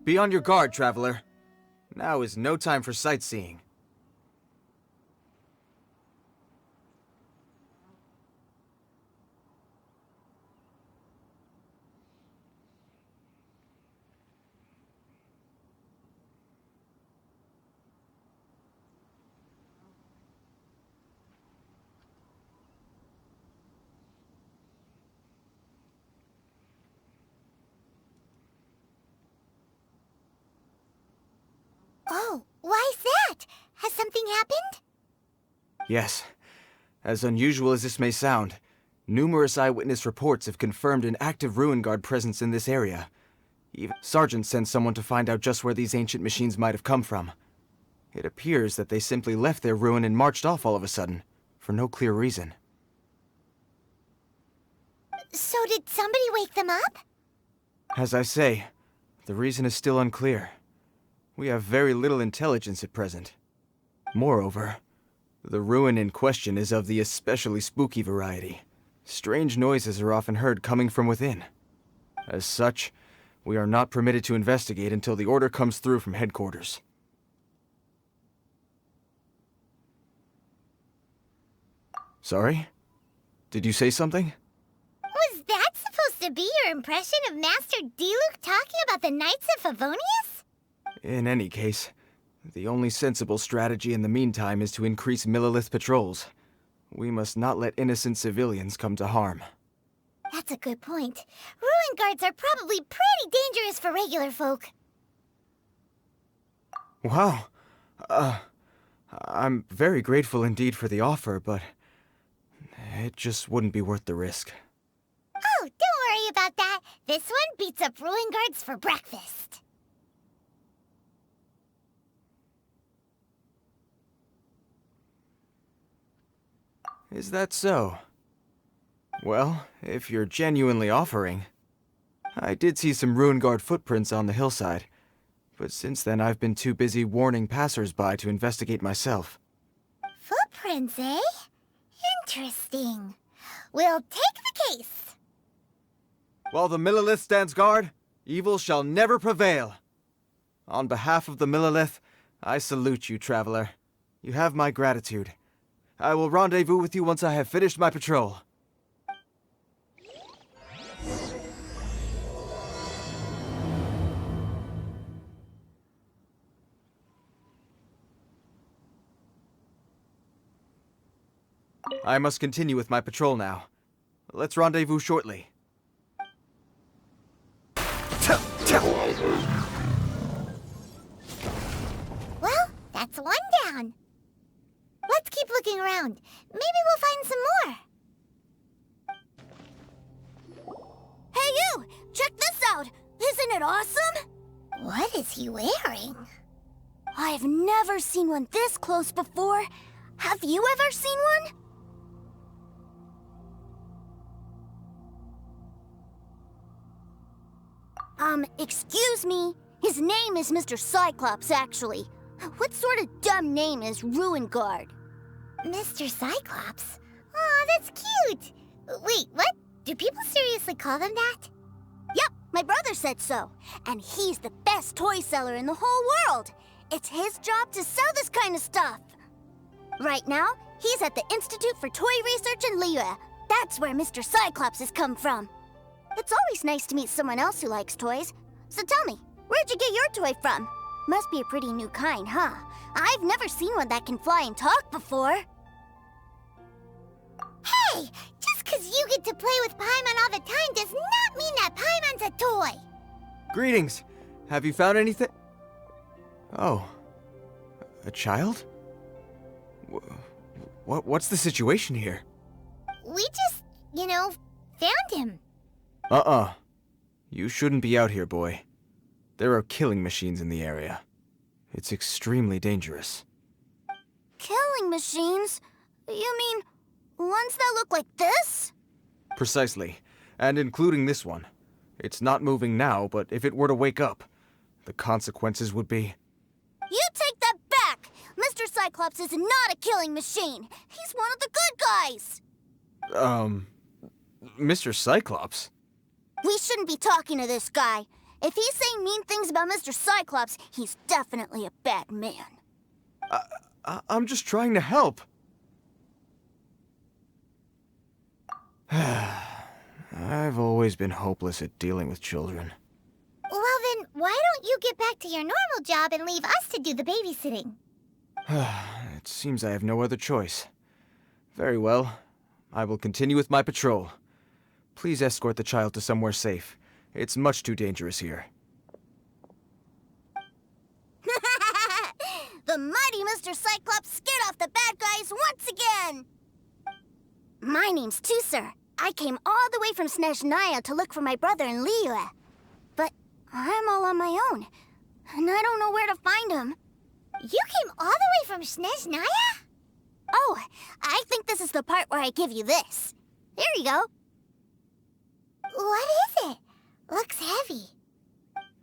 Be on your guard, traveler. Now is no time for sightseeing. Oh, why's that? Has something happened? Yes. As unusual as this may sound, numerous eyewitness reports have confirmed an active Ruin Guard presence in this area. Even Sergeant sent someone to find out just where these ancient machines might have come from. It appears that they simply left their ruin and marched off all of a sudden, for no clear reason. So did somebody wake them up? As I say, the reason is still unclear. We have very little intelligence at present. Moreover, the ruin in question is of the especially spooky variety. Strange noises are often heard coming from within. As such, we are not permitted to investigate until the order comes through from headquarters. Sorry? Did you say something? Was that supposed to be your impression of Master D-Luke talking about the Knights of Favonius? In any case, the only sensible strategy in the meantime is to increase Millilith patrols. We must not let innocent civilians come to harm. That's a good point. Ruin guards are probably pretty dangerous for regular folk. Wow. I'm very grateful indeed for the offer, but it just wouldn't be worth the risk. Oh, don't worry about that. This one beats up ruin guards for breakfast. Is that so? Well, if you're genuinely offering. I did see some Ruin Guard footprints on the hillside, but since then I've been too busy warning passers-by to investigate myself. Footprints, eh? Interesting. We'll take the case. While the Millilith stands guard, evil shall never prevail. On behalf of the Millilith, I salute you, traveler. You have my gratitude. I will rendezvous with you once I have finished my patrol. I must continue with my patrol now. Let's rendezvous shortly. Well, that's one down. Let's keep looking around. Maybe we'll find some more. Hey you! Check this out! Isn't it awesome? What is he wearing? I've never seen one this close before. Have you ever seen one? Excuse me. His name is Mr. Cyclops, actually. What sort of dumb name is Ruin Guard? Mr. Cyclops? Aw, that's cute. Wait, what? Do people seriously call them that? Yep, my brother said so. And he's the best toy seller in the whole world. It's his job to sell this kind of stuff. Right now, he's at the Institute for Toy Research in Liyue. That's where Mr. Cyclops has come from. It's always nice to meet someone else who likes toys. So tell me, where'd you get your toy from? Must be a pretty new kind, huh? I've never seen one that can fly and talk before. Hey! Just 'cause you get to play with Paimon all the time does not mean that Paimon's a toy! Greetings! Have you found anything? Oh. A child? What's the situation here? We just, found him. You shouldn't be out here, boy. There are killing machines in the area. It's extremely dangerous. Killing machines? You mean ones that look like this? Precisely. And including this one. It's not moving now, but if it were to wake up, the consequences would be... You take that back! Mr. Cyclops is not a killing machine. He's one of the good guys. Mr. Cyclops? We shouldn't be talking to this guy. If he's saying mean things about Mr. Cyclops, he's definitely a bad man. I'm just trying to help. I've always been hopeless at dealing with children. Well then, why don't you get back to your normal job and leave us to do the babysitting? It seems I have no other choice. Very well. I will continue with my patrol. Please escort the child to somewhere safe. It's much too dangerous here. The mighty Mr. Cyclops scared off the bad guys once again! My name's Turcer. I came all the way from Snezhnaya to look for my brother in Liyue. But I'm all on my own, and I don't know where to find him. You came all the way from Snezhnaya? Oh, I think this is the part where I give you this. Here you go. What is it? Looks heavy.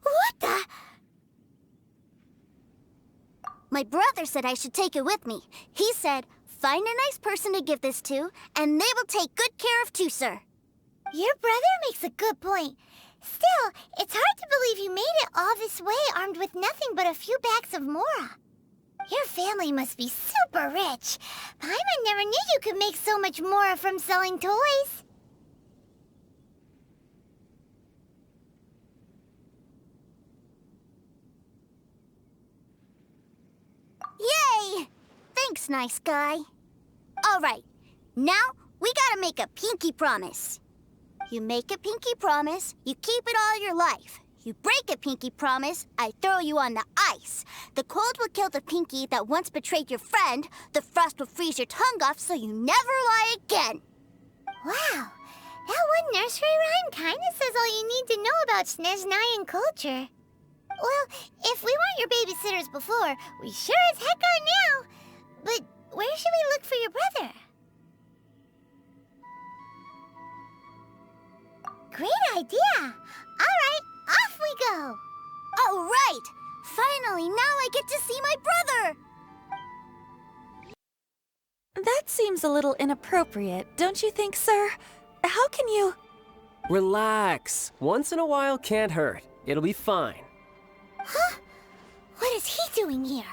What the? My brother said I should take it with me. He said, find a nice person to give this to, and they will take good care of Turcer. Your brother makes a good point. Still, it's hard to believe you made it all this way armed with nothing but a few bags of Mora. Your family must be super rich. Paimon never knew you could make so much Mora from selling toys. Yay! Thanks, nice guy. All right, now we gotta make a pinky promise. You make a pinky promise, you keep it all your life. You break a pinky promise, I throw you on the ice. The cold will kill the pinky that once betrayed your friend. The frost will freeze your tongue off so you never lie again. Wow, that one nursery rhyme kinda says all you need to know about Snezhnayan culture. Well, if we weren't your babysitters before, we sure as heck are now. But where should we look for your brother? Great idea! All right, off we go! All right! Finally, now I get to see my brother! That seems a little inappropriate, don't you think, sir? How can you... Relax. Once in a while can't hurt. It'll be fine. Huh? What is he doing here?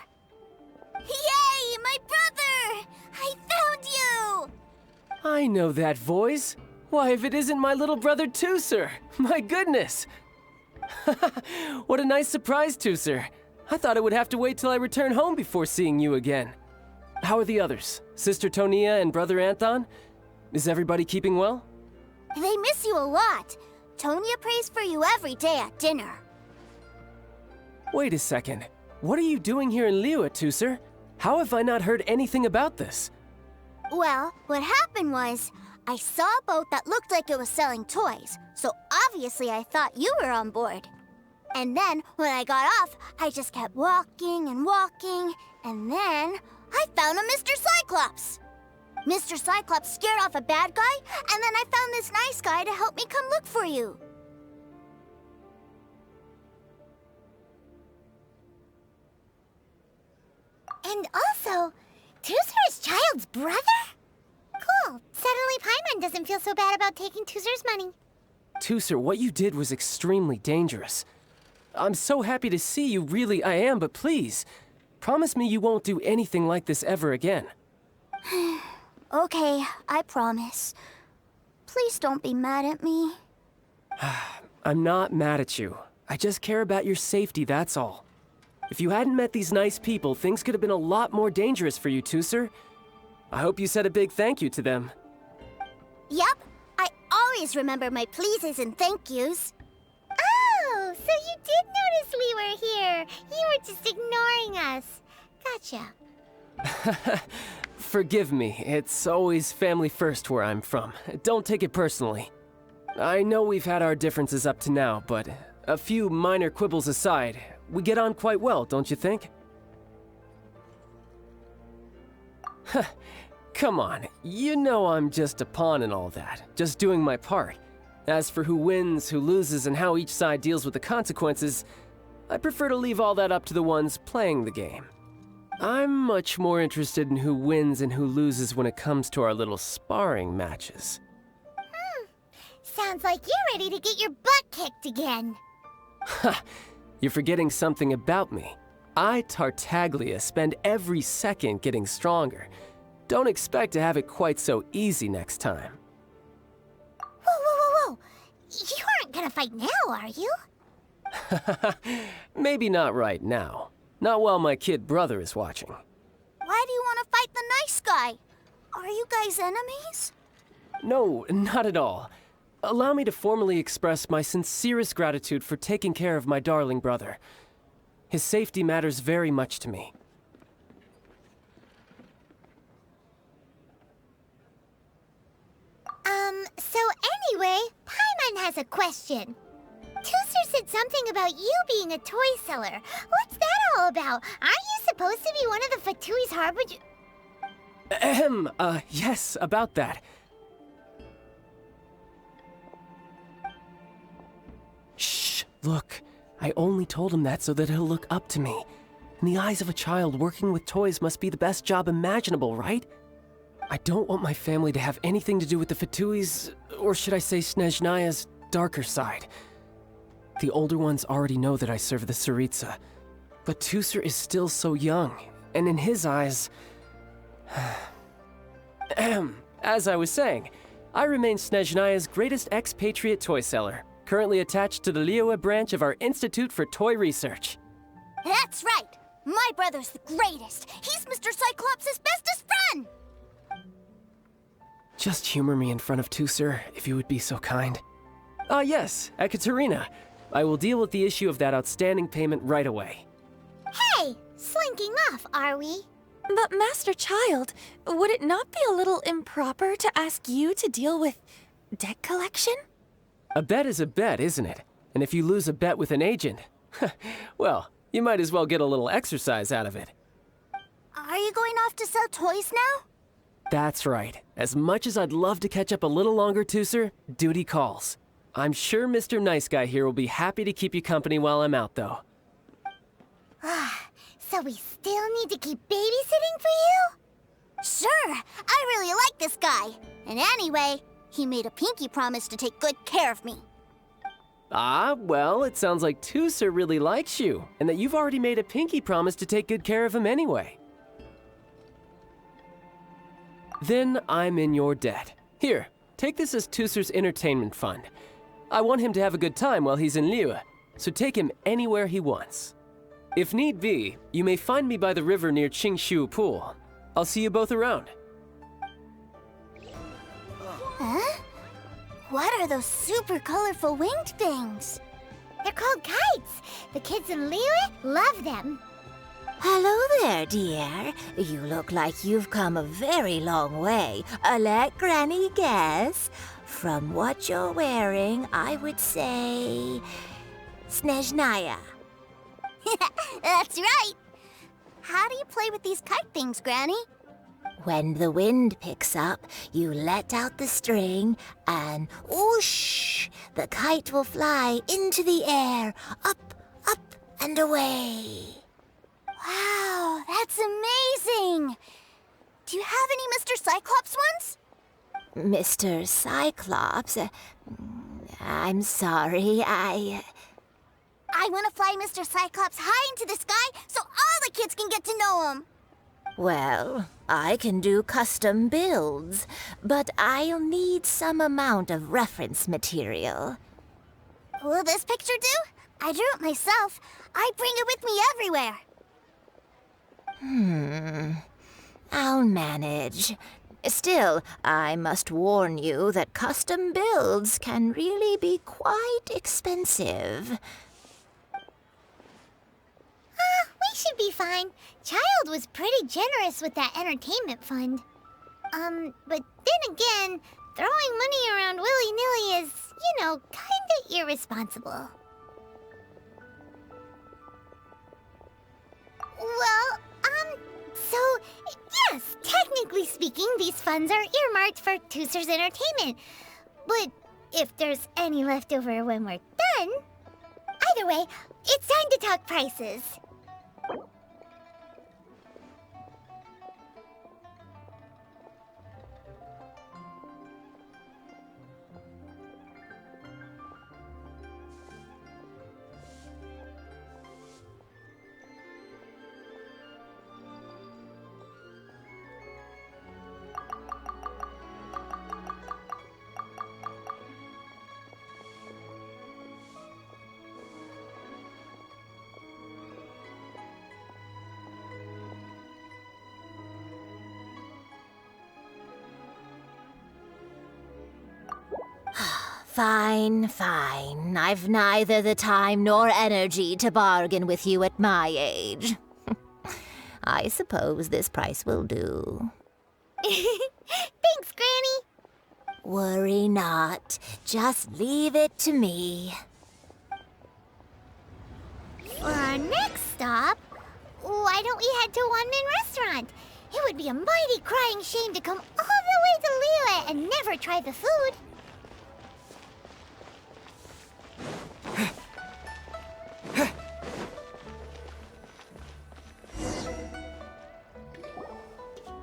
Yay, my brother! I found you! I know that voice. Why, if it isn't my little brother Turcer! My goodness! What a nice surprise, Turcer. I thought I would have to wait till I return home before seeing you again. How are the others? Sister Tonia and Brother Anthon? Is everybody keeping well? They miss you a lot. Tonia prays for you every day at dinner. Wait a second. What are you doing here in Liyue, Turcer? How have I not heard anything about this? Well, what happened was, I saw a boat that looked like it was selling toys, so obviously I thought you were on board. And then, when I got off, I just kept walking and walking, and then I found a Mr. Cyclops! Mr. Cyclops scared off a bad guy, and then I found this nice guy to help me come look for you. And also, Turcer is Childe's brother? Cool. Suddenly Paimon doesn't feel so bad about taking Turcer's money. Turcer, what you did was extremely dangerous. I'm so happy to see you, really I am, but please, promise me you won't do anything like this ever again. Okay, I promise. Please don't be mad at me. I'm not mad at you. I just care about your safety, that's all. If you hadn't met these nice people, things could have been a lot more dangerous for you, Turcer. I hope you said a big thank you to them. Yep, I always remember my pleases and thank yous. Oh, so you did notice we were here. You were just ignoring us. Gotcha. Forgive me, it's always family first where I'm from. Don't take it personally. I know we've had our differences up to now, but a few minor quibbles aside, we get on quite well, don't you think? Come on, you know I'm just a pawn and all that, just doing my part. As for who wins, who loses, and how each side deals with the consequences, I prefer to leave all that up to the ones playing the game. I'm much more interested in who wins and who loses when it comes to our little sparring matches. Sounds like you're ready to get your butt kicked again. Ha! You're forgetting something about me. I, Tartaglia, spend every second getting stronger. Don't expect to have it quite so easy next time. Whoa. You aren't gonna fight now, are you? Maybe not right now. Not while my kid brother is watching. Why do you want to fight the nice guy? Are you guys enemies? No, not at all. Allow me to formally express my sincerest gratitude for taking care of my darling brother. His safety matters very much to me. So anyway, Paimon has a question. Turcer said something about you being a toy seller. What's that all about? Aren't you supposed to be one of the Fatui's harbinger? Yes, about that. Shh, look. I only told him that so that he'll look up to me. In the eyes of a child, working with toys must be the best job imaginable, right? I don't want my family to have anything to do with the Fatui's, or should I say Snezhnaya's, darker side. The older ones already know that I serve the Tsaritsa, but Turcer is still so young, and in his eyes... As I was saying, I remain Snezhnaya's greatest expatriate toy seller, currently attached to the Liyue branch of our Institute for Toy Research. That's right! My brother's the greatest! He's Mr. Cyclops' bestest friend! Just humor me in front of Turcer, if you would be so kind. Ah, yes, Ekaterina. I will deal with the issue of that outstanding payment right away. Hey, slinking off, are we? But Master Childe, would it not be a little improper to ask you to deal with debt collection? A bet is a bet, isn't it? And if you lose a bet with an agent, well, you might as well get a little exercise out of it. Are you going off to sell toys now? That's right. As much as I'd love to catch up a little longer, Turcer, duty calls. I'm sure Mr. Nice Guy here will be happy to keep you company while I'm out, though. So we still need to keep babysitting for you? Sure, I really like this guy. And anyway, he made a pinky promise to take good care of me. Ah, well, it sounds like Turcer really likes you, and that you've already made a pinky promise to take good care of him anyway. Then I'm in your debt. Here, take this as Turcer's entertainment fund. I want him to have a good time while he's in Liyue, so take him anywhere he wants. If need be, you may find me by the river near Qingshu Pool. I'll see you both around. Huh? What are those super colorful winged things? They're called kites. The kids in Liyue love them. Hello there, dear. You look like you've come a very long way. Let Granny guess. From what you're wearing, I would say... Snezhnaya. That's right. How do you play with these kite things, Granny? When the wind picks up, you let out the string, and whoosh! The kite will fly into the air, up, and away. Wow, that's amazing! Do you have any Mr. Cyclops ones? Mr. Cyclops, I'm sorry, I want to fly Mr. Cyclops high into the sky so all the kids can get to know him. Well, I can do custom builds, but I'll need some amount of reference material. Will this picture do? I drew it myself. I bring it with me everywhere. I'll manage. Still, I must warn you that custom builds can really be quite expensive. We should be fine. Childe was pretty generous with that entertainment fund. But then again, throwing money around willy-nilly is, kinda irresponsible. Well, so, yes, technically speaking, these funds are earmarked for Turcer's entertainment. But if there's any left over when we're done... Either way, it's time to talk prices. Fine, fine. I've neither the time nor energy to bargain with you at my age. I suppose this price will do. Thanks, Granny. Worry not. Just leave it to me. For our next stop, why don't we head to One Man Restaurant? It would be a mighty crying shame to come all the way to Liyue and never try the food.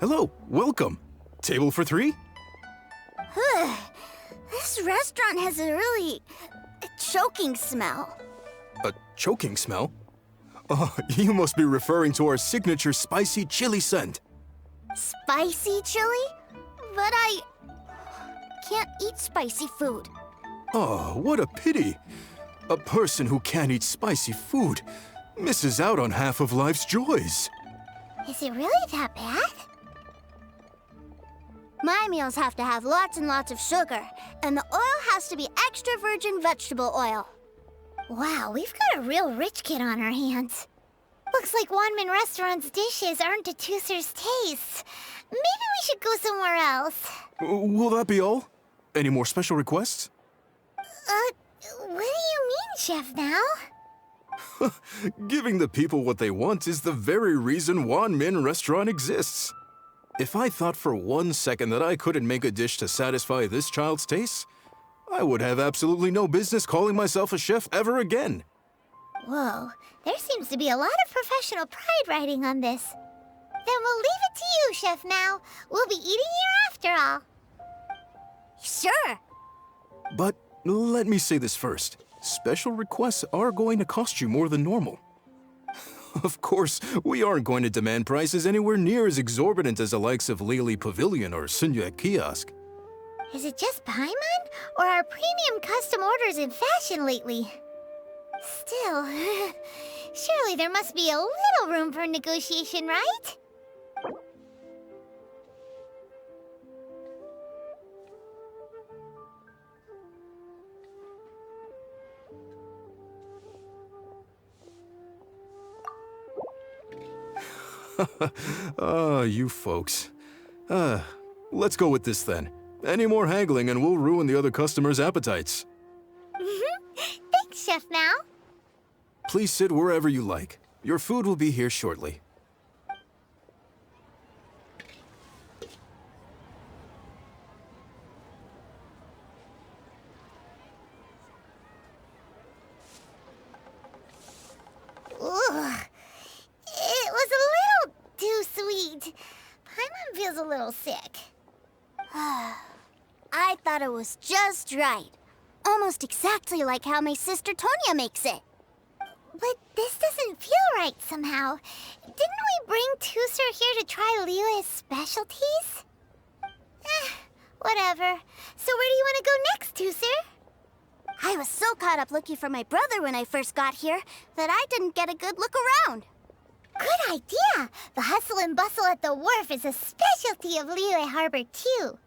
Hello, welcome. Table for 3? This restaurant has a really choking smell. A choking smell? Oh, you must be referring to our signature spicy chili scent. Spicy chili? But I can't eat spicy food. Oh, what a pity. A person who can't eat spicy food misses out on half of life's joys. Is it really that bad? My meals have to have lots and lots of sugar, and the oil has to be extra virgin vegetable oil. Wow, we've got a real rich kid on our hands. Looks like Wanman Restaurant's dishes aren't to Turcer's tastes. Maybe we should go somewhere else. Will that be all? Any more special requests? What do you mean, Chef Now? Giving the people what they want is the very reason Wan Min Restaurant exists. If I thought for 1 second that I couldn't make a dish to satisfy this child's tastes, I would have absolutely no business calling myself a chef ever again. Whoa, there seems to be a lot of professional pride riding on this. Then we'll leave it to you, Chef Now. We'll be eating here after all. Sure. But let me say this first. Special requests are going to cost you more than normal. Of course, we aren't going to demand prices anywhere near as exorbitant as the likes of Lily Pavilion or Sunyue Kiosk. Is it just Paimon, or are premium custom orders in fashion lately? Still, surely there must be a little room for negotiation, right? You folks. Let's go with this then. Any more haggling and we'll ruin the other customers' appetites. Thanks, Chef Now. Please sit wherever you like. Your food will be here shortly. Ugh. It was a little too sweet. Paimon feels a little sick. I thought it was just right. Almost exactly like how my sister Tonya makes it. But this doesn't feel right somehow. Didn't we bring Turcer here to try Liyue's specialties? Whatever. So where do you want to go next, Turcer? I was so caught up looking for my brother when I first got here that I didn't get a good look around. Good idea! The hustle and bustle at the wharf is a specialty of Liyue Harbor, too.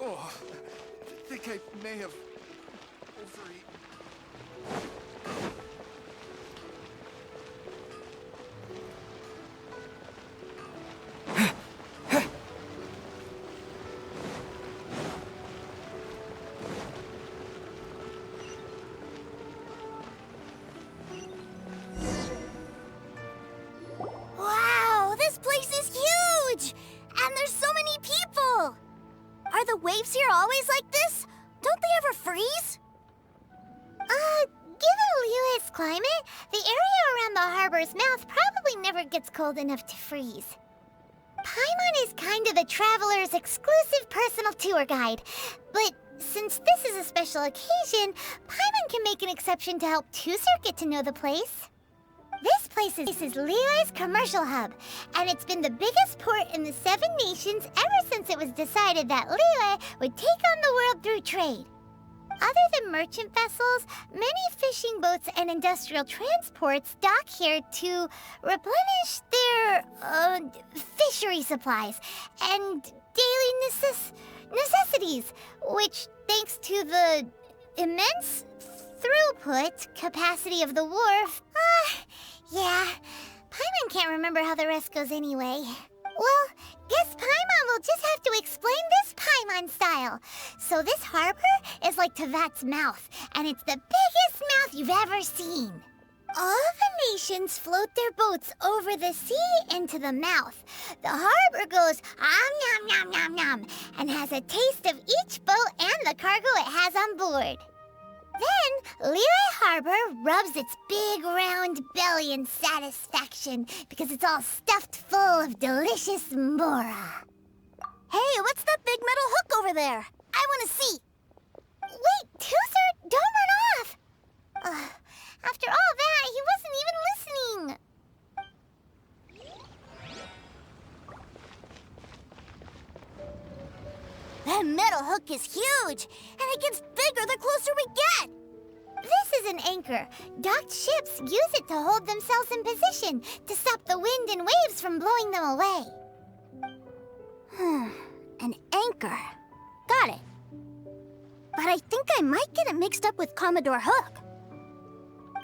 Oh, I think I may have overeaten. Wow, this place is huge! And there's so many people! Are the waves here always like this? Don't they ever freeze? Given Liyue's climate, the area around the harbor's mouth probably never gets cold enough to freeze. Paimon is kind of the traveler's exclusive personal tour guide, but since this is a special occasion, Paimon can make an exception to help Turcer get to know the place. This place is Liyue's commercial hub, and it's been the biggest port in the 7 nations ever since it was decided that Liyue would take on the world through trade. other than merchant vessels, many fishing boats and industrial transports dock here to replenish their, fishery supplies and daily necessities, which, thanks to the immense throughput capacity of the wharf, yeah, Paimon can't remember how the rest goes anyway. Well, guess Paimon will just have to explain this Paimon style. So this harbor is like Tevat's mouth, and it's the biggest mouth you've ever seen. All the nations float their boats over the sea into the mouth. The harbor goes nom nom nom nom and has a taste of each boat and the cargo it has on board. Then, Liyue Harbor rubs its big round belly in satisfaction because it's all stuffed full of delicious mora. Hey, what's that big metal hook over there? I want to see. Wait, Turcer, don't run off! After all that, he wasn't even listening. That metal hook is huge, and it gets bigger the closer we get. This is an anchor. Docked ships use it to hold themselves in position to stop the wind and waves from blowing them away. An anchor. Got it. But I think I might get it mixed up with Commodore Hook.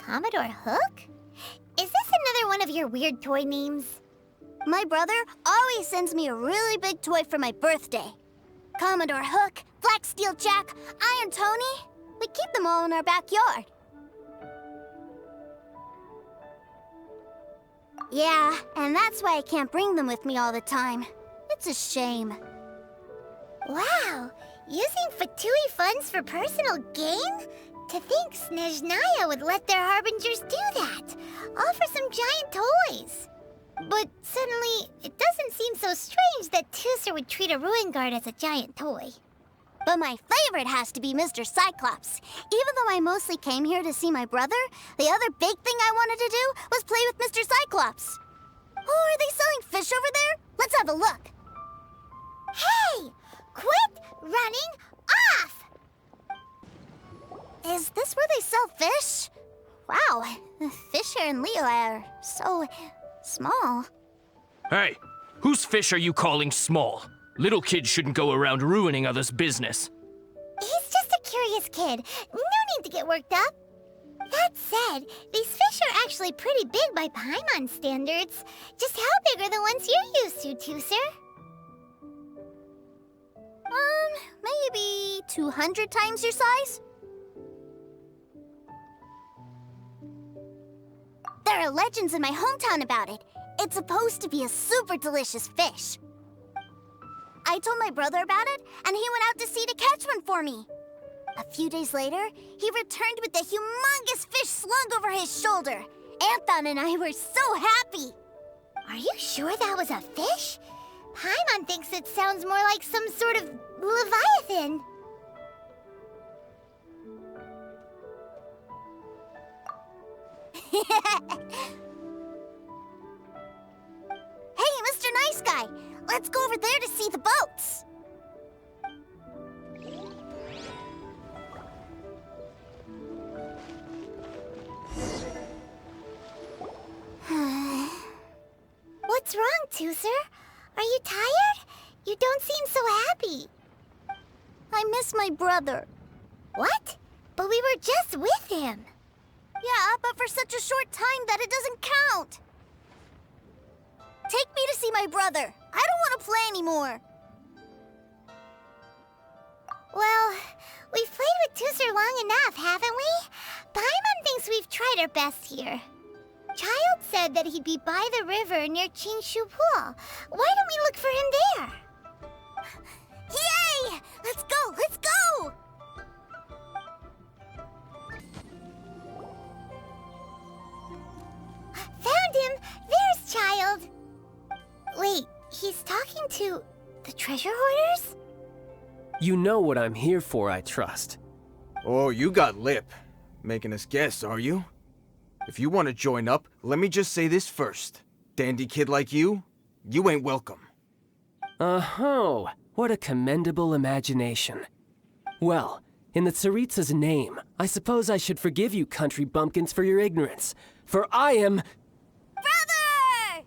Commodore Hook? Is this another one of your weird toy names? My brother always sends me a really big toy for my birthday. Commodore Hook, Black Steel Jack, Iron Tony. We keep them all in our backyard. Yeah, and that's why I can't bring them with me all the time. It's a shame. Wow, using Fatui funds for personal gain? To think Snezhnaya would let their harbingers do that, all for some giant toys. But suddenly, it doesn't seem so strange that Turcer would treat a ruin guard as a giant toy. But my favorite has to be Mr. Cyclops. Even though I mostly came here to see my brother, the other big thing I wanted to do was play with Mr. Cyclops. Oh, are they selling fish over there? Let's have a look. Hey! Quit running off! Is this where they sell fish? Wow, the fish here in Liyue are so small. Hey, whose fish are you calling small? Little kids shouldn't go around ruining others' business. He's just a curious kid. No need to get worked up. That said, these fish are actually pretty big by Paimon standards. Just how big are the ones you're used to, Turcer? Maybe 200 times your size? There are legends in my hometown about it. It's supposed to be a super delicious fish. I told my brother about it, and he went out to sea to catch one for me. A few days later, he returned with a humongous fish slung over his shoulder. Anthon and I were so happy. Are you sure that was a fish? Paimon thinks it sounds more like some sort of leviathan. Hey, Mr. Nice Guy, let's go over there to see the boats. What's wrong, Turcer? Are you tired? You don't seem so happy. I miss my brother. What? But we were just with him. Yeah, but for such a short time that it doesn't count. Take me to see my brother. I don't want to play anymore. Well, we've played with Turcer long enough, haven't we? Paimon thinks we've tried our best here. Childe said that he'd be by the river near Qingshu Pool. Why don't we look for him there? Yay! Let's go! Let's go! Found him! There's Childe! Wait, he's talking to the treasure hoarders? You know what I'm here for, I trust. Oh, you got lip. Making us guess, are you? If you want to join up, let me just say this first. Dandy kid like you ain't welcome. Oh, what a commendable imagination. Well, In the Tsaritsa's name, I suppose I should forgive you country bumpkins for your ignorance. For I am... Brother!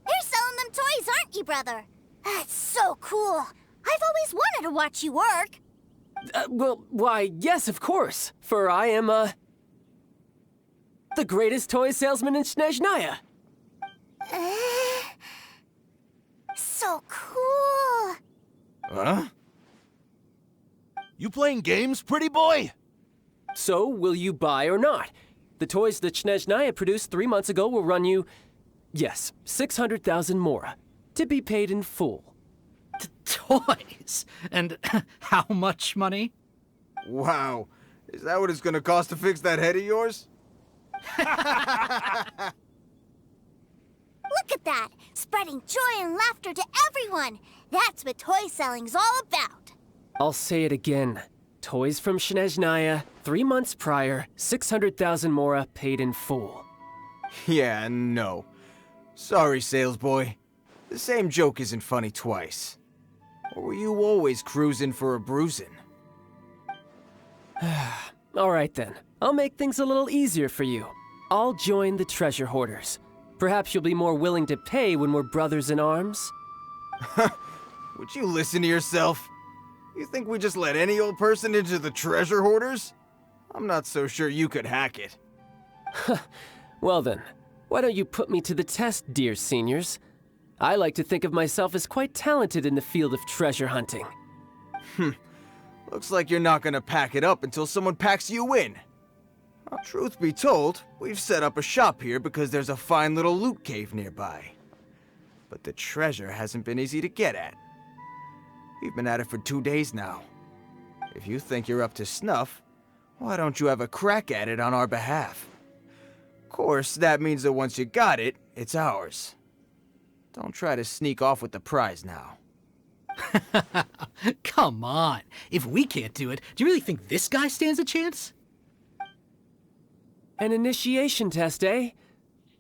You're selling them toys, aren't you, brother? That's so cool. I've always wanted to watch you work. Well, why, yes, of course. For I am, the greatest toy salesman in Snezhnaya. So cool. Huh? You playing games, pretty boy? So, will you buy or not? The toys that Snezhnaya produced 3 months ago will run you, yes, 600,000 mora, to be paid in full. Toys? And how much money? Wow. Is that what it's gonna cost to fix that head of yours? Look at that! Spreading joy and laughter to everyone! That's what toy selling's all about! I'll say it again. Toys from Snezhnaya, 3 months prior, 600,000 mora paid in full. Yeah, no. Sorry, salesboy. The same joke isn't funny twice. Or were you always cruising for a bruising? All right then. I'll make things a little easier for you. I'll join the treasure hoarders. Perhaps you'll be more willing to pay when we're brothers in arms? Would you listen to yourself? You think we just let any old person into the treasure hoarders? I'm not so sure you could hack it. Well then, why don't you put me to the test, dear seniors? I like to think of myself as quite talented in the field of treasure hunting. Looks like you're not gonna pack it up until someone packs you in. Well, truth be told, we've set up a shop here because there's a fine little loot cave nearby. But the treasure hasn't been easy to get at. We've been at it for 2 days now. If you think you're up to snuff, why don't you have a crack at it on our behalf? Of course, that means that once you got it, it's ours. Don't try to sneak off with the prize now. Come on. If we can't do it, do you really think this guy stands a chance? An initiation test, eh?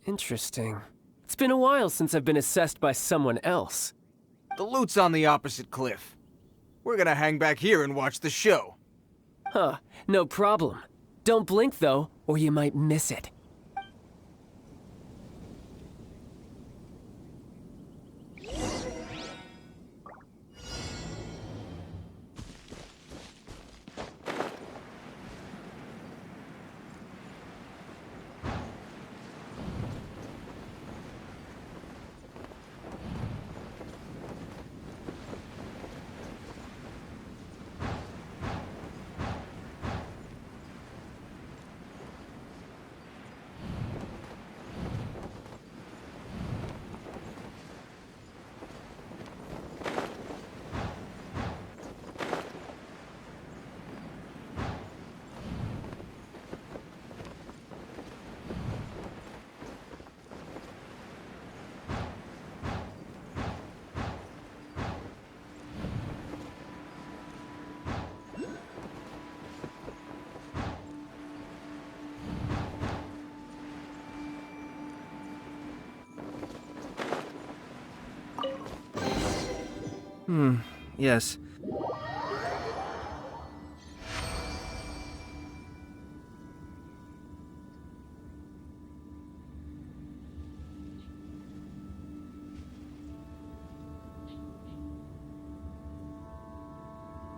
Interesting. It's been a while since I've been assessed by someone else. The loot's on the opposite cliff. We're gonna hang back here and watch the show. Huh, no problem. Don't blink though, or you might miss it. Yes.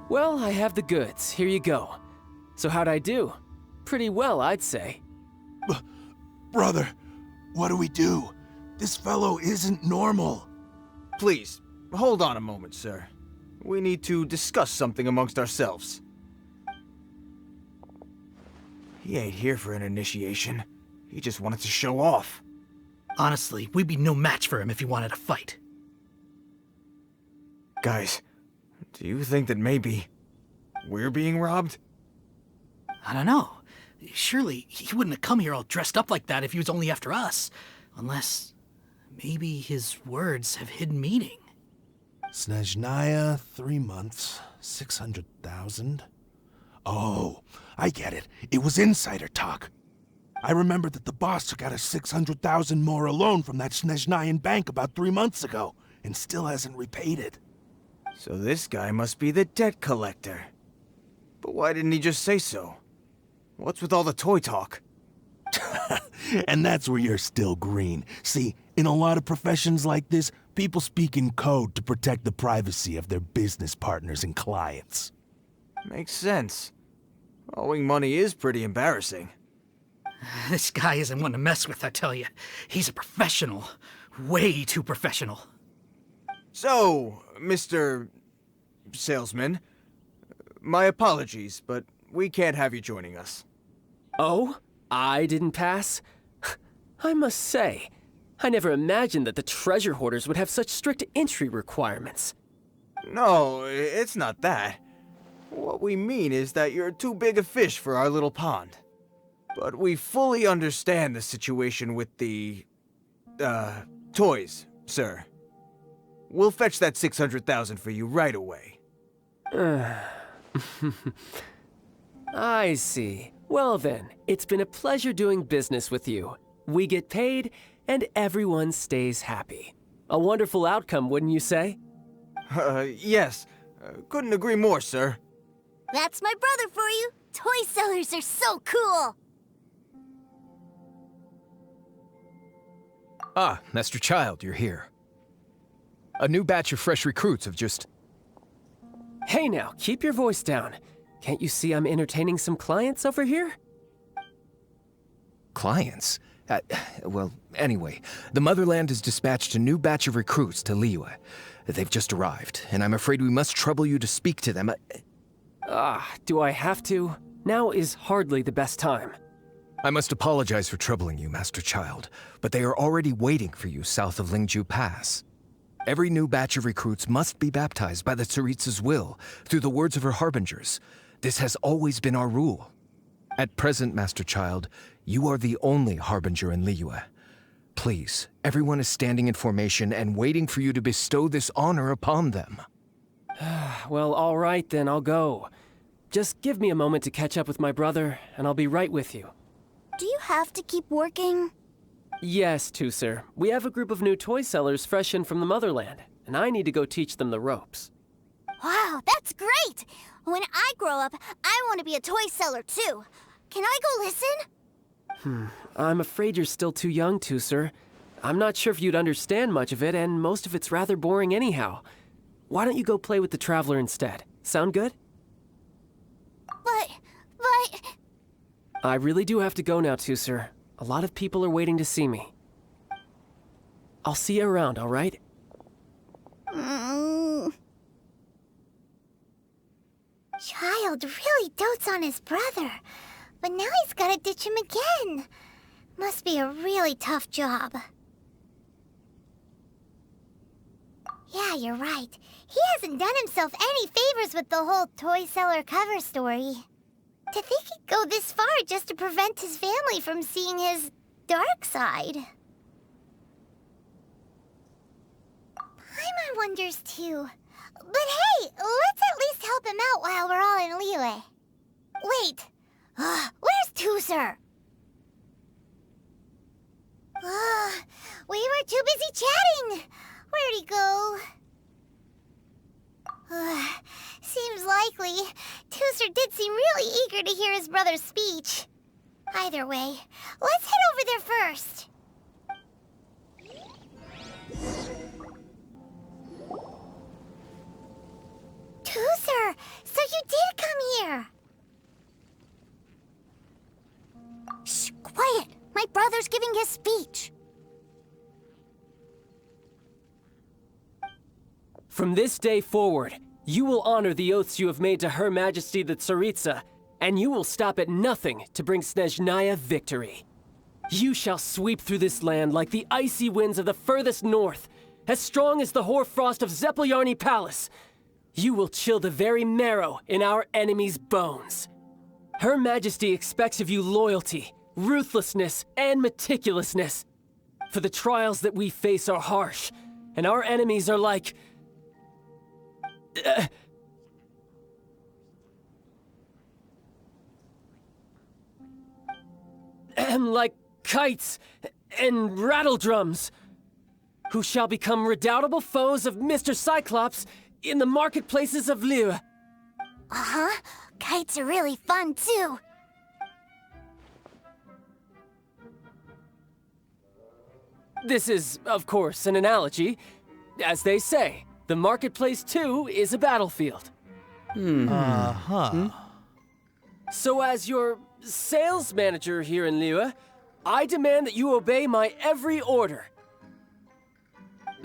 Well, I have the goods. Here you go. So how'd I do? Pretty well, I'd say. Brother, what do we do? This fellow isn't normal. Please, hold on a moment, sir. We need to discuss something amongst ourselves. He ain't here for an initiation. He just wanted to show off. Honestly, we'd be no match for him if he wanted to fight. Guys, do you think that maybe we're being robbed? I don't know. Surely he wouldn't have come here all dressed up like that if he was only after us. Unless maybe his words have hidden meaning. Snezhnaya, 3 months, 600,000. Oh, I get it. It was insider talk. I remember that the boss took out a 600,000 more loan from that Snezhnayan bank about 3 months ago, and still hasn't repaid it. So this guy must be the debt collector. But why didn't he just say so? What's with all the toy talk? And that's where you're still green. See, in a lot of professions like this, people speak in code to protect the privacy of their business partners and clients. Makes sense. Owing money is pretty embarrassing. This guy isn't one to mess with, I tell you. He's a professional. Way too professional. So, Mr. Salesman, my apologies, but we can't have you joining us. Oh? I didn't pass? I must say, I never imagined that the treasure hoarders would have such strict entry requirements. No, it's not that. What we mean is that you're too big a fish for our little pond. But we fully understand the situation with the, toys, sir. We'll fetch that 600,000 for you right away. I see. Well then, it's been a pleasure doing business with you. We get paid, and everyone stays happy. A wonderful outcome, wouldn't you say? Yes. Couldn't agree more, sir. That's my brother for you. Toy sellers are so cool. Ah, Master Childe, you're here. A new batch of fresh recruits have just... Hey now, keep your voice down. Can't you see I'm entertaining some clients over here? Clients? Well, anyway, the Motherland has dispatched a new batch of recruits to Liyue. They've just arrived, and I'm afraid we must trouble you to speak to them. Do I have to? Now is hardly the best time. I must apologize for troubling you, Master Childe, but they are already waiting for you south of Lingju Pass. Every new batch of recruits must be baptized by the Tsaritsa's will, through the words of her harbingers. This has always been our rule. At present, Master Childe, you are the only harbinger in Liyue. Please, everyone is standing in formation and waiting for you to bestow this honor upon them. Well, all right then, I'll go. Just give me a moment to catch up with my brother, and I'll be right with you. Do you have to keep working? Yes, Turcer. We have a group of new toy sellers fresh in from the Motherland, and I need to go teach them the ropes. Wow, that's great! When I grow up, I want to be a toy seller too. Can I go listen? I'm afraid you're still too young, Turcer. I'm not sure if you'd understand much of it, and most of it's rather boring anyhow. Why don't you go play with the Traveler instead? Sound good? But... I really do have to go now, Turcer. A lot of people are waiting to see me. I'll see you around, all right? Childe really dotes on his brother, but now he's gotta ditch him again. Must be a really tough job. Yeah, you're right. He hasn't done himself any favors with the whole toy seller cover story. To think he'd go this far just to prevent his family from seeing his dark side. Paimon wonders too. But hey, let's at least help him out while we're all in Liyue. Wait, where's Turcer? We were too busy chatting. Where'd he go? Seems likely. Turcer did seem really eager to hear his brother's speech. Either way, let's head over there first. Turcer, so you did come here. Shh, quiet! My brother's giving his speech. From this day forward, you will honor the oaths you have made to Her Majesty the Tsaritsa, and you will stop at nothing to bring Snezhnaya victory. You shall sweep through this land like the icy winds of the furthest north, as strong as the hoarfrost of Zeppeljärni Palace. You will chill the very marrow in our enemies' bones. Her Majesty expects of you loyalty, ruthlessness, and meticulousness. For the trials that we face are harsh, and our enemies are like... like kites and rattle drums, who shall become redoubtable foes of Mr. Cyclops in the marketplaces of Liyue. Uh-huh. Kites are really fun, too. This is, of course, an analogy. As they say, the marketplace too is a battlefield. So as your sales manager here in Liyue, I demand that you obey my every order.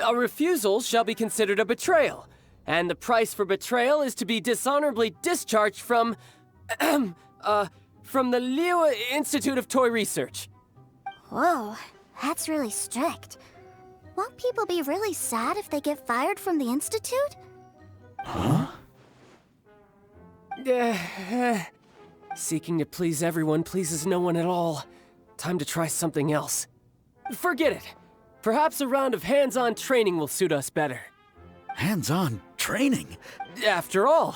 A refusal shall be considered a betrayal, and the price for betrayal is to be dishonorably discharged from the Liyue Institute of Toy Research. Whoa, that's really strict. Won't people be really sad if they get fired from the Institute? Seeking to please everyone pleases no one at all. Time to try something else. Forget it. Perhaps a round of hands-on training will suit us better. Hands-on training? After all,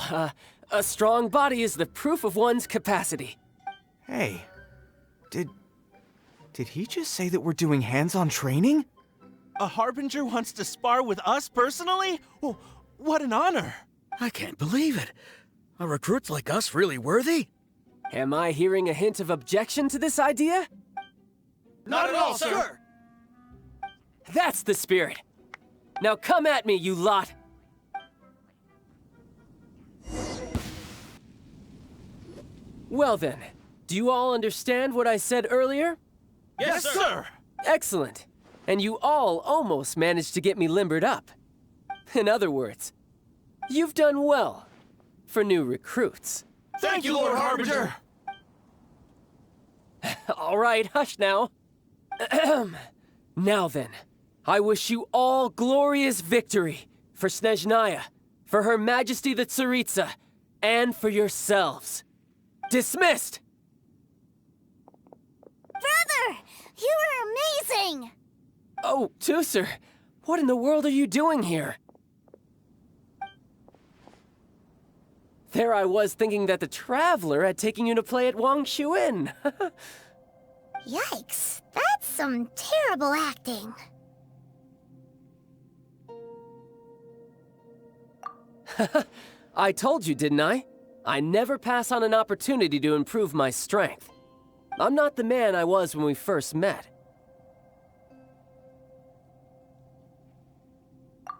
a strong body is the proof of one's capacity. Hey, did he just say that we're doing hands-on training? A Harbinger wants to spar with us personally? Oh, what an honor! I can't believe it. Are recruits like us really worthy? Am I hearing a hint of objection to this idea? Not at all, sir! That's the spirit. Now come at me, you lot! Well then, do you all understand what I said earlier? Yes, sir! Excellent. And you all almost managed to get me limbered up. In other words, you've done well for new recruits. Thank you, Lord Harbinger! All right, hush now. Now then, I wish you all glorious victory for Snezhnaya, for Her Majesty the Tsaritsa, and for yourselves. Dismissed! Brother! You are amazing! Oh, Turcer, what in the world are you doing here? There I was thinking that the Traveler had taken you to play at Wangshuin. Yikes, that's some terrible acting. I told you, didn't I? I never pass on an opportunity to improve my strength. I'm not the man I was when we first met.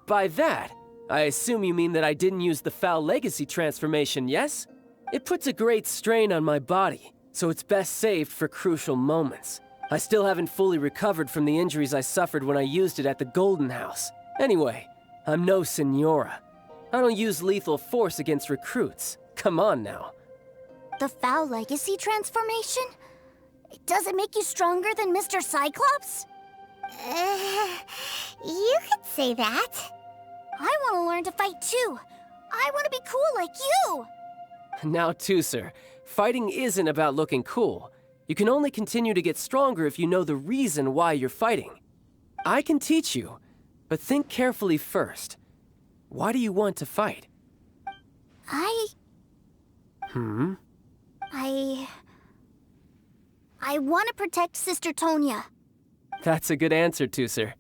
By that, I assume you mean that I didn't use the Foul Legacy transformation, yes? It puts a great strain on my body, so it's best saved for crucial moments. I still haven't fully recovered from the injuries I suffered when I used it at the Golden House. Anyway, I'm no Senora. I don't use lethal force against recruits. Come on now. The Foul Legacy transformation? Does it make you stronger than Mr. Cyclops? You could say that. I want to learn to fight too. I want to be cool like you. Now, Turcer, fighting isn't about looking cool. You can only continue to get stronger if you know the reason why you're fighting. I can teach you, but think carefully first. Why do you want to fight? I want to protect Sister Tonya. That's a good answer, Turcer.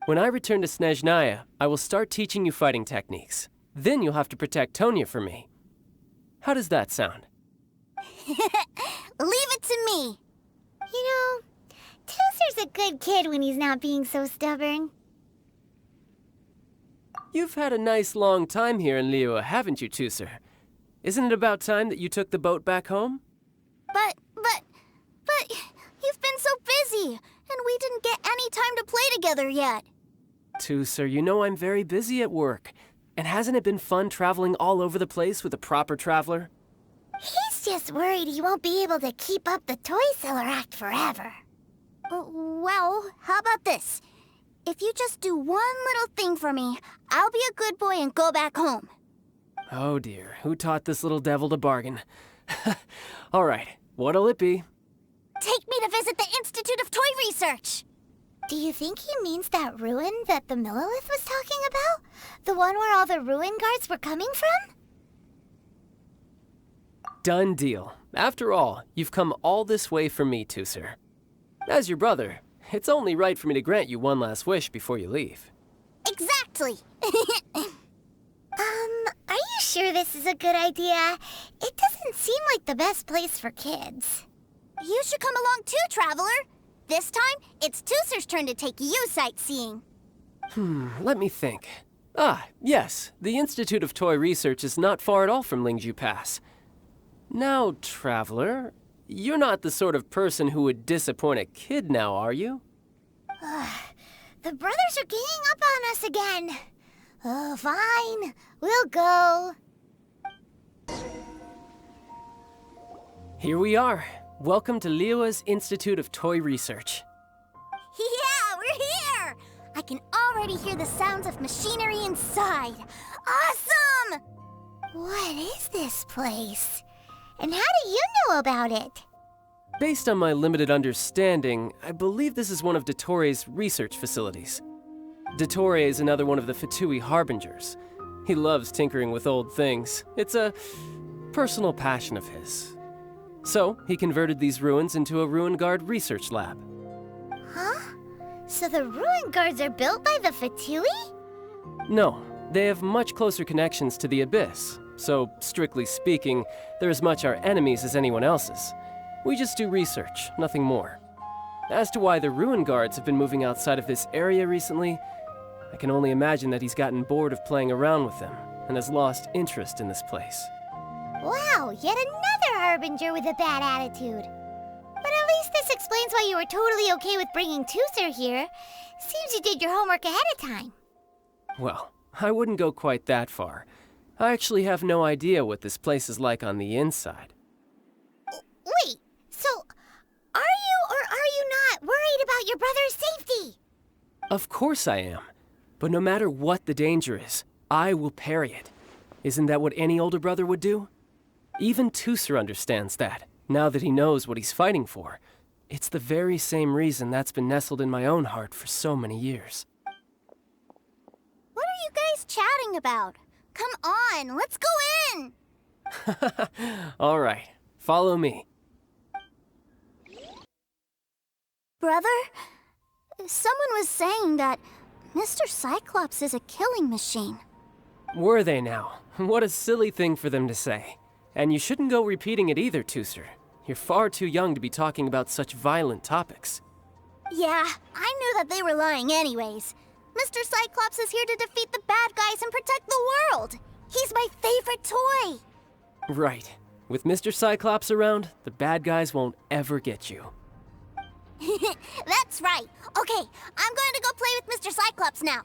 When I return to Snezhnaya, I will start teaching you fighting techniques. Then you'll have to protect Tonya for me. How does that sound? Leave it to me. You know, Turcer's a good kid when he's not being so stubborn. You've had a nice long time here in Liyue, haven't you, Turcer? Isn't it about time that you took the boat back home? But you've been so busy, and we didn't get any time to play together yet. Turcer, you know I'm very busy at work. And hasn't it been fun traveling all over the place with a proper traveler? He's just worried he won't be able to keep up the toy seller act forever. Well, how about this? If you just do one little thing for me, I'll be a good boy and go back home. Oh dear, who taught this little devil to bargain? All right, what'll it be? Take me to visit the Institute of Toy Research. Do you think he means that ruin that the Millilith was talking about? The one where all the ruin guards were coming from? Done deal. After all, you've come all this way for me, Turcer. As your brother, it's only right for me to grant you one last wish before you leave. Exactly. sure this is a good idea? It doesn't seem like the best place for kids. You should come along too, Traveler. This time, it's Turcer's turn to take you sightseeing. Let me think. Ah, yes, the Institute of Toy Research is not far at all from Lingju Pass. Now, Traveler, you're not the sort of person who would disappoint a kid now, are you? The brothers are ganging up on us again. Oh, fine. We'll go. Here we are. Welcome to Liyue's Institute of Toy Research. Yeah, we're here! I can already hear the sounds of machinery inside. Awesome! What is this place? And how do you know about it? Based on my limited understanding, I believe this is one of Dottore research facilities. Dottore is another one of the Fatui Harbingers. He loves tinkering with old things. It's a personal passion of his. So, he converted these ruins into a Ruin Guard research lab. Huh? So the ruin guards are built by the Fatui? No, they have much closer connections to the Abyss. So, strictly speaking, they're as much our enemies as anyone else's. We just do research, nothing more. As to why the Ruin Guards have been moving outside of this area recently, I can only imagine that he's gotten bored of playing around with them and has lost interest in this place. Wow, yet another Harbinger with a bad attitude. But at least this explains why you were totally okay with bringing Turcer here. Seems you did your homework ahead of time. Well, I wouldn't go quite that far. I actually have no idea what this place is like on the inside. Wait, so are you or are you not worried about your brother's safety? Of course I am. But no matter what the danger is, I will parry it. Isn't that what any older brother would do? Even Turcer understands that, now that he knows what he's fighting for. It's the very same reason that's been nestled in my own heart for so many years. What are you guys chatting about? Come on, let's go in! All right, follow me. Brother, someone was saying that Mr. Cyclops is a killing machine. Were they now? What a silly thing for them to say. And you shouldn't go repeating it either, Turcer. You're far too young to be talking about such violent topics. Yeah, I knew that they were lying anyways. Mr. Cyclops is here to defeat the bad guys and protect the world. He's my favorite toy. Right. With Mr. Cyclops around, the bad guys won't ever get you. That's right. Okay, I'm going to go play with Mr. Cyclops now.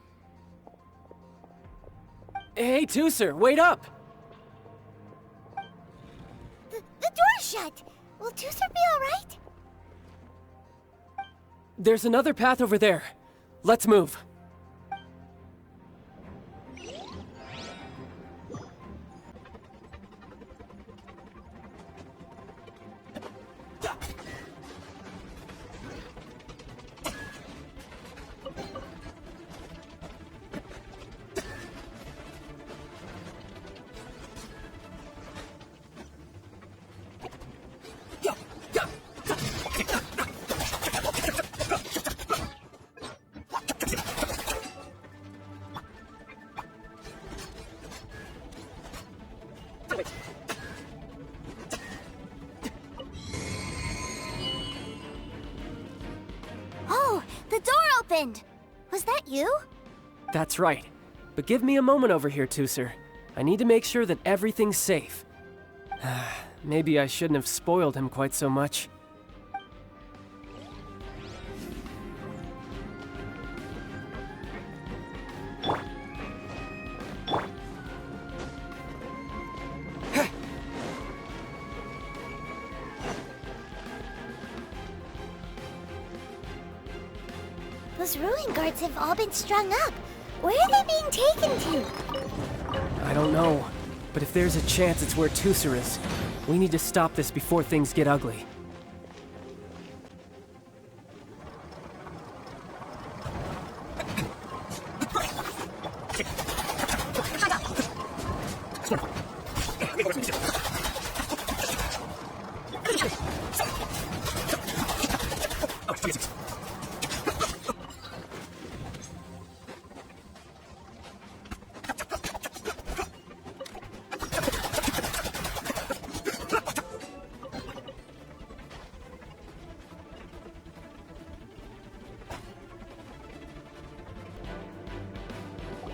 Hey, Turcer, wait up! The door's shut. Will Turcer be all right? There's another path over there. Let's move. Oh, the door opened. Was that you? That's right. But give me a moment over here, Turcer. I need to make sure that everything's safe. Maybe I shouldn't have spoiled him quite so much. Those ruin guards have all been strung up. Where are they being taken to? I don't know. But if there's a chance it's where Turcer is, we need to stop this before things get ugly.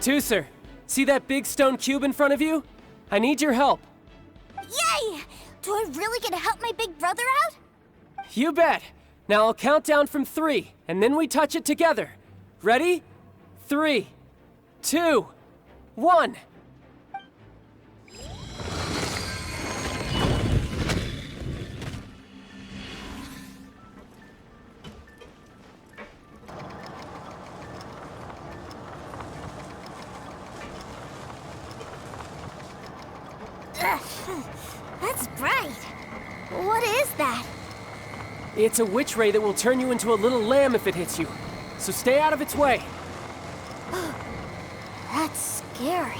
Turcer, see that big stone cube in front of you? I need your help. Yay! Do I really get to help my big brother out? You bet. Now I'll count down from 3, and then we touch it together. Ready? 3, 2, 1. That's bright. What is that? It's a witch ray that will turn you into a little lamb if it hits you. So stay out of its way. That's scary.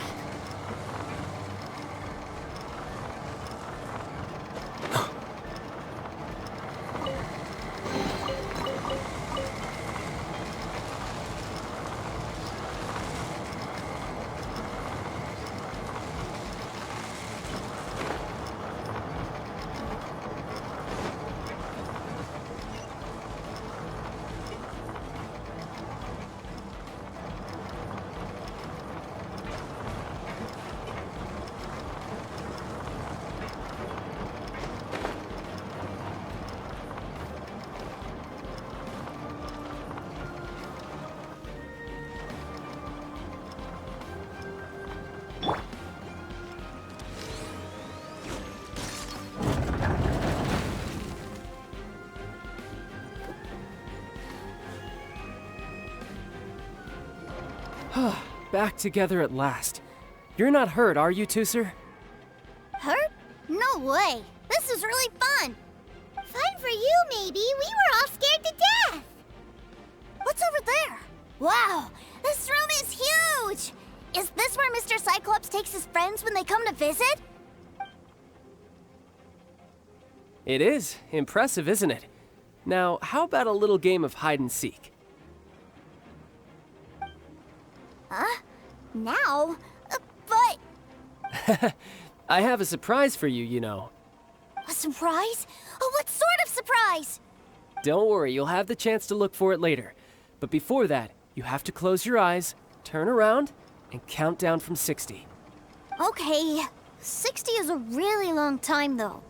Back together at last. You're not hurt, are you, Turcer? Hurt? No way. This is really fun. Fun for you, maybe. We were all scared to death. What's over there? Wow, this room is huge. Is this where Mr. Cyclops takes his friends when they come to visit? It is. Impressive, isn't it? Now, how about a little game of hide and seek? Huh? Now? But... I have a surprise for you, you know. A surprise? Oh, what sort of surprise? Don't worry, you'll have the chance to look for it later. But before that, you have to close your eyes, turn around, and count down from 60. Okay. 60 is a really long time, though.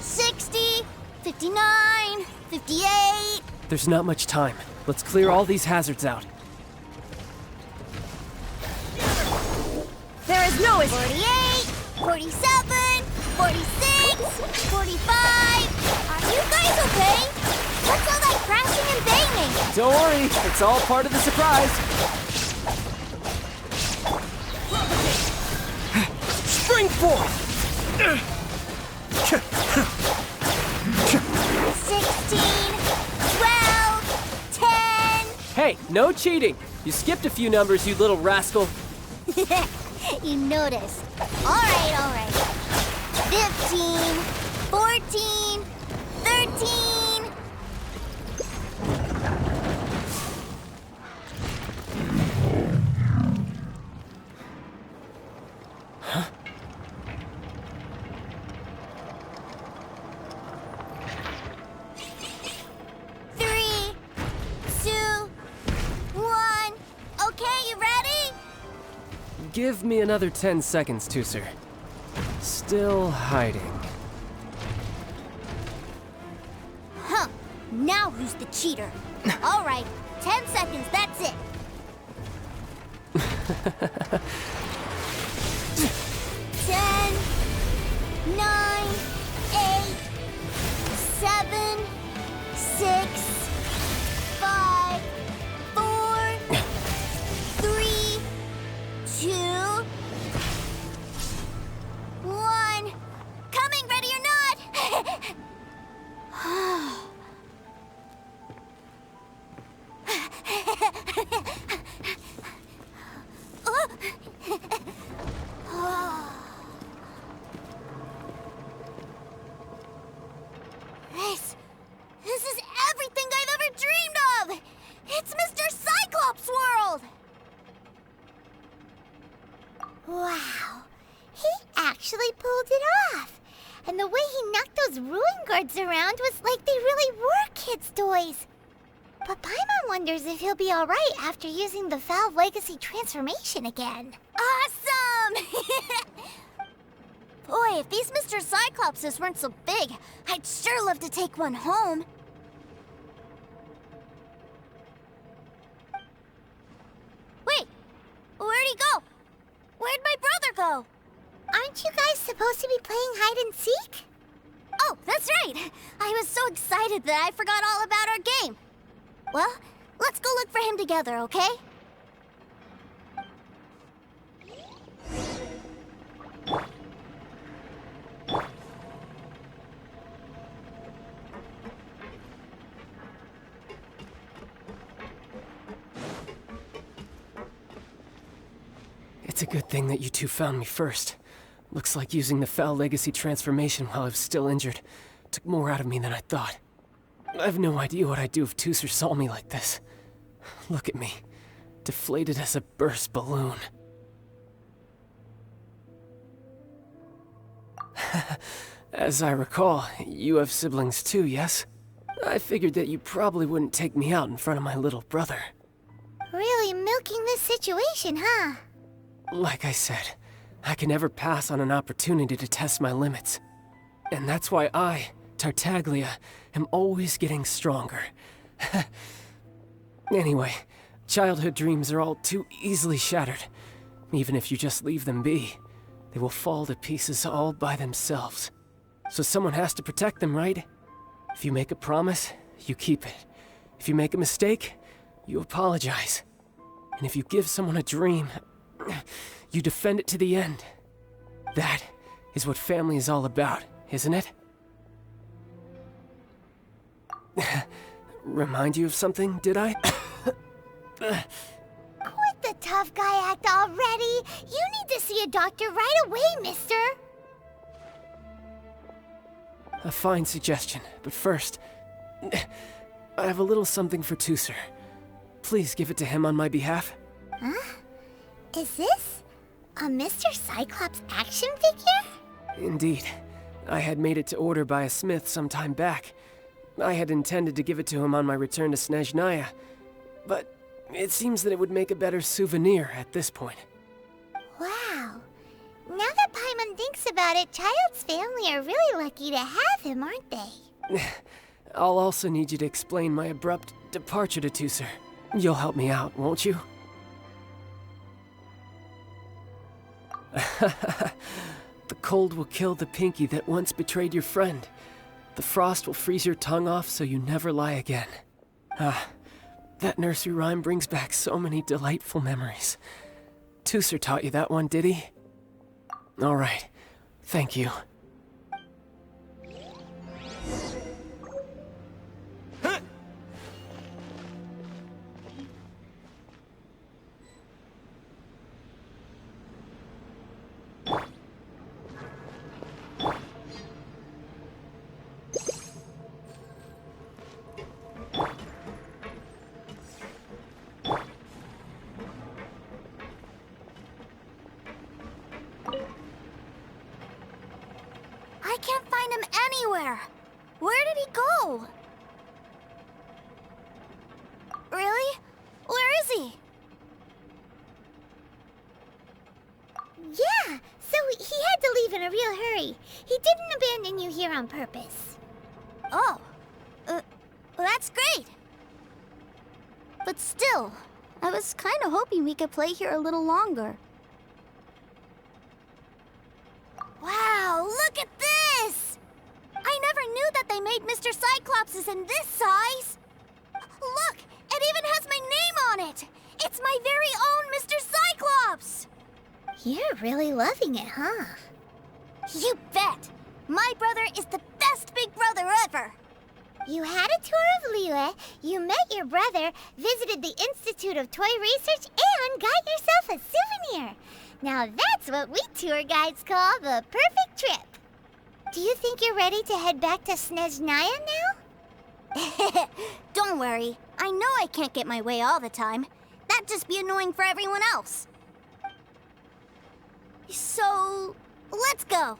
$60, $59, $58. There's not much time. Let's clear all these hazards out. There is no 48, 47, 46, 45. Are you guys okay? What's all that crashing and banging? Don't worry, it's all part of the surprise. Spring forth! 16, 12, 10. Hey, no cheating. You skipped a few numbers, you little rascal. You noticed. All right. 15, 14, 13. Huh? Give me another 10 seconds, Turcer. Still hiding. Huh. Now who's the cheater? All right. 10 seconds, that's it. 10, 9, 8, 7, 6, 5, 4, 3, 2, 1. Coming, ready or not. actually pulled it off. And the way he knocked those ruin guards around was like they really were kids' toys. But Paimon wonders if he'll be alright after using the Valve Legacy transformation again. Awesome! Boy, if these Mr. Cyclopses weren't so big, I'd sure love to take one home. Wait, where'd he go? Where'd my brother go? Aren't you guys supposed to be playing hide and seek? Oh, that's right. I was so excited that I forgot all about our game. Well, let's go look for him together, okay? It's a good thing that you two found me first. Looks like using the Foul Legacy transformation while I was still injured took more out of me than I thought. I have no idea what I'd do if Turcer saw me like this. Look at me, deflated as a burst balloon. As I recall, you have siblings too, yes? I figured that you probably wouldn't take me out in front of my little brother. Really milking this situation, huh? Like I said, I can never pass on an opportunity to test my limits. And that's why I, Tartaglia, am always getting stronger. Anyway, childhood dreams are all too easily shattered. Even if you just leave them be, they will fall to pieces all by themselves. So someone has to protect them, right? If you make a promise, you keep it. If you make a mistake, you apologize. And if you give someone a dream, you defend it to the end. That is what family is all about, isn't it? Remind you of something, did I? Quit the tough guy act already! You need to see a doctor right away, mister! A fine suggestion, but first, I have a little something for Turcer. Please give it to him on my behalf. Huh? Is this a Mr. Cyclops action figure? Indeed. I had made it to order by a smith some time back. I had intended to give it to him on my return to Snezhnaya, but it seems that it would make a better souvenir at this point. Wow. Now that Paimon thinks about it, Childe's family are really lucky to have him, aren't they? I'll also need you to explain my abrupt departure to Turcer. You'll help me out, won't you? The cold will kill the pinky that once betrayed your friend. The frost will freeze your tongue off so you never lie again. That nursery rhyme brings back so many delightful memories. Turcer taught you that one, did he? All right. Thank you. I can't find him anywhere. Where did he go? Really? Where is he? Yeah, so he had to leave in a real hurry. He didn't abandon you here on purpose. Oh, that's great. But still, I was kind of hoping we could play here a little longer. Wow, look at this! I never knew that they made Mr. Cyclopses in this size. Look, it even has my name on it. It's my very own Mr. Cyclops. You're really loving it, huh? You bet. My brother is the best big brother ever. You had a tour of Liyue, you met your brother, visited the Institute of Toy Research, and got yourself a souvenir. Now that's what we tour guides call the perfect trip. Do you think you're ready to head back to Snezhnaya now? Don't worry. I know I can't get my way all the time. That'd just be annoying for everyone else. So, Let's go.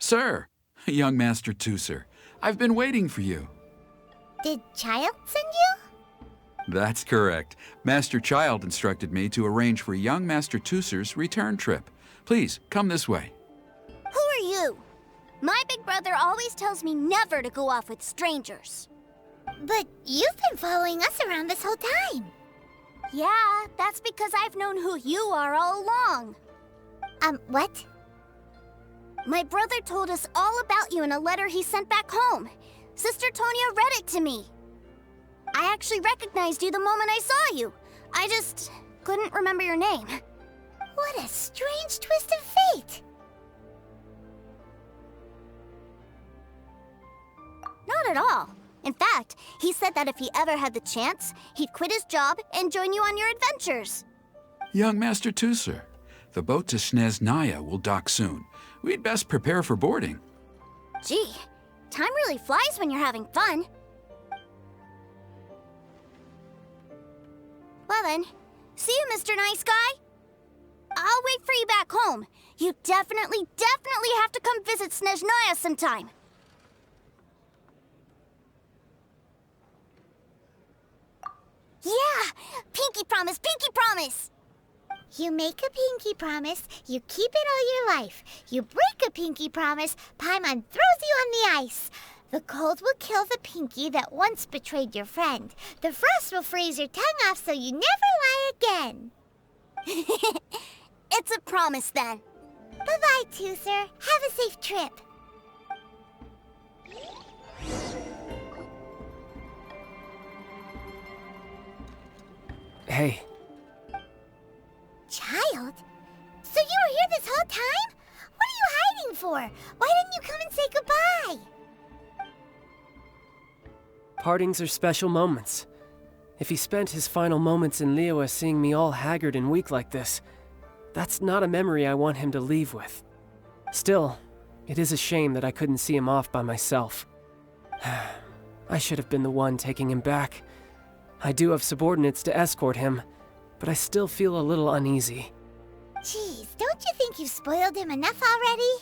Sir, young Master Turcer, I've been waiting for you. Did Childe send you? That's correct. Master Childe instructed me to arrange for young Master Turcer's return trip. Please, come this way. Who are you? My big brother always tells me never to go off with strangers. But you've been following us around this whole time. Yeah, that's because I've known who you are all along. What? My brother told us all about you in a letter he sent back home. Sister Tonia read it to me. I actually recognized you the moment I saw you. I just couldn't remember your name. What a strange twist of fate. Not at all. In fact, he said that if he ever had the chance, he'd quit his job and join you on your adventures. Young Master Turcer, the boat to Snezhnaya will dock soon. We'd best prepare for boarding. Gee, time really flies when you're having fun. Well then, see you, Mr. Nice Guy. I'll wait for you back home. You definitely have to come visit Snezhnaya sometime. Yeah! Pinky promise, pinky promise! You make a pinky promise, you keep it all your life. You break a pinky promise, Paimon throws you on the ice. The cold will kill the pinky that once betrayed your friend. The frost will freeze your tongue off so you never lie again. It's a promise then. Bye-bye, Turcer. Have a safe trip. Hey. Childe? So you were here this whole time? What are you hiding for? Why didn't you come and say goodbye? Partings are special moments. If he spent his final moments in Liyue seeing me all haggard and weak like this, that's not a memory I want him to leave with. Still, it is a shame that I couldn't see him off by myself. I should have been the one taking him back. I do have subordinates to escort him, but I still feel a little uneasy. Jeez, don't you think you've spoiled him enough already?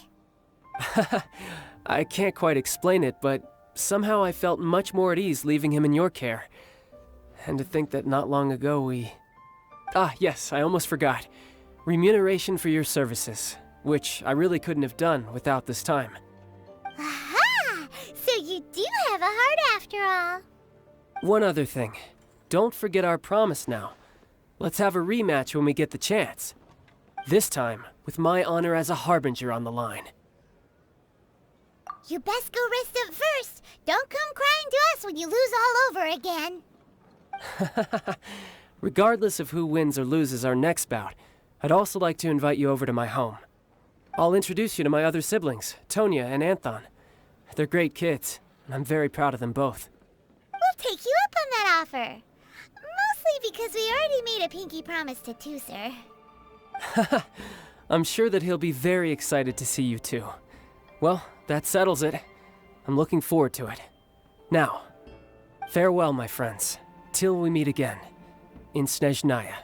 I can't quite explain it, but somehow I felt much more at ease leaving him in your care. And to think that not long ago we... Ah, yes, I almost forgot. Remuneration for your services, which I really couldn't have done without this time. Aha! So you do have a heart after all. One other thing. Don't forget our promise now. Let's have a rematch when we get the chance. This time, with my honor as a harbinger on the line. You best go rest up first. Don't come crying to us when you lose all over again. Regardless of who wins or loses our next bout, I'd also like to invite you over to my home. I'll introduce you to my other siblings, Tonia and Anthon. They're great kids, and I'm very proud of them both. We'll take you up on that offer. Mostly because we already made a pinky promise to Turcer. I'm sure that he'll be very excited to see you too. Well, that settles it. I'm looking forward to it. Now, farewell, my friends, till we meet again in Snezhnaya.